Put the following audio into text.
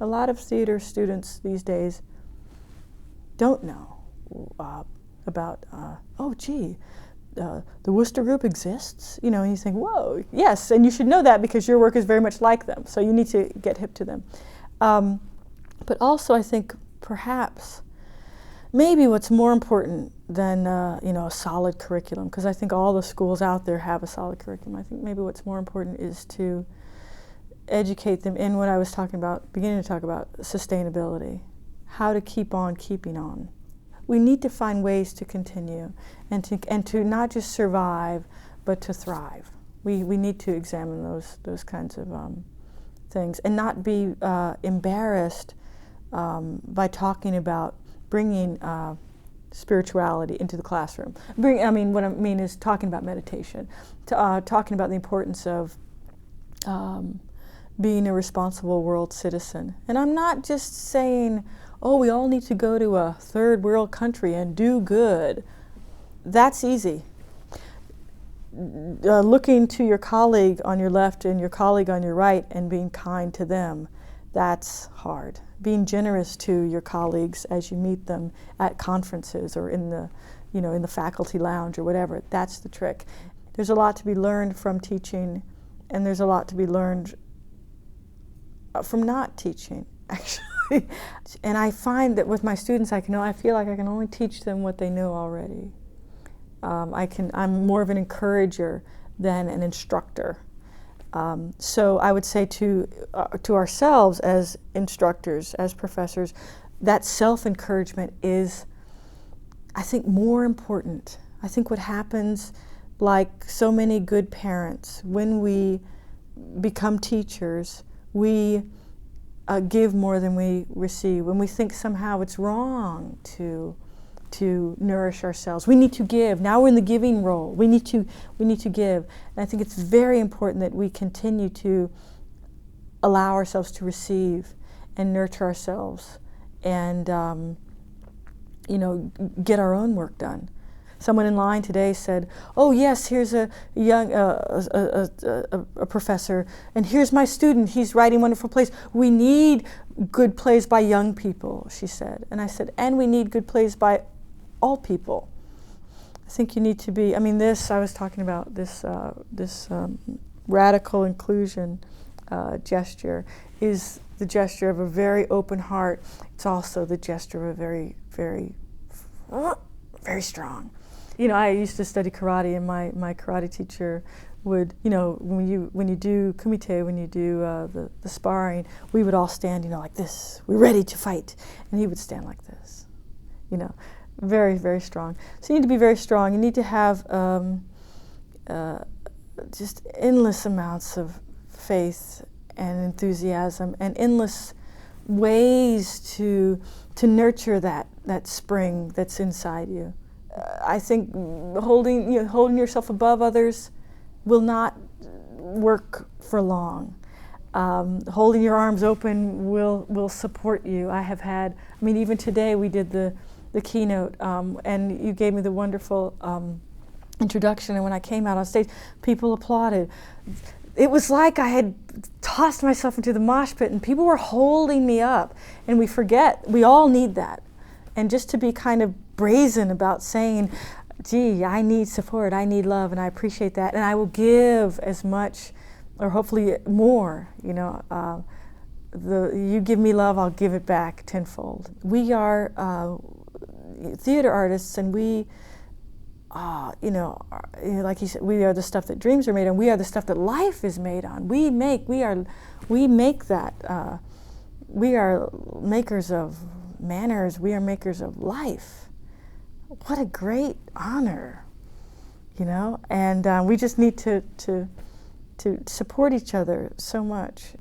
A lot of theater students these days don't know about, oh gee, the Worcester group exists, and you think, whoa, yes, and you should know that because your work is very much like them, so you need to get hip to them. But also I think perhaps, maybe what's more important than a solid curriculum, because I think all the schools out there have a solid curriculum. I think maybe what's more important is to educate them in what I was beginning to talk about, sustainability, how to keep on keeping on. We need to find ways to continue and to not just survive, but to thrive. We need to examine those kinds of things and not be embarrassed by talking about bringing spirituality into the classroom. What I mean is talking about meditation, talking about the importance of being a responsible world citizen. And I'm not just saying, oh, we all need to go to a third world country and do good. That's easy. Looking to your colleague on your left and your colleague on your right and being kind to them, that's hard. Being generous to your colleagues as you meet them at conferences or in the faculty lounge or whatever, that's the trick. There's a lot to be learned from teaching, and there's a lot to be learned from not teaching, actually. And I find that with my students, I feel like I can only teach them what they know already. I'm more of an encourager than an instructor. So I would say to ourselves as instructors, as professors, that self-encouragement is, I think, more important. I think what happens, like so many good parents, when we become teachers, we give more than we receive. When we think somehow it's wrong to nourish ourselves, we need to give. Now we're in the giving role. We need to give. And I think it's very important that we continue to allow ourselves to receive and nurture ourselves, and get our own work done. Someone in line today said, "Oh yes, here's a young a professor, and here's my student. He's writing wonderful plays. We need good plays by young people," she said. And I said, "And we need good plays by all people." I think you need to be. I was talking about this radical inclusion gesture is the gesture of a very open heart. It's also the gesture of a very, very, very strong. I used to study karate, and my karate teacher would, when you do kumite, when you do the sparring, we would all stand, like this. We're ready to fight, and he would stand like this, very, very strong. So you need to be very strong. You need to have just endless amounts of faith and enthusiasm, and endless ways to nurture that spring that's inside you. I think holding yourself above others will not work for long. Holding your arms open will support you. I have had, even today we did the keynote, and you gave me the wonderful introduction, and when I came out on stage, people applauded. It was like I had tossed myself into the mosh pit and people were holding me up, and we forget, we all need that. And just to be kind of brazen about saying, gee, I need support, I need love, and I appreciate that, and I will give as much, or hopefully more, you give me love, I'll give it back tenfold. We are theater artists, and we, like you said, we are the stuff that dreams are made on. We are the stuff that life is made on. We make that. We are makers of manners. We are makers of life. What a great honor, and we just need to support each other so much.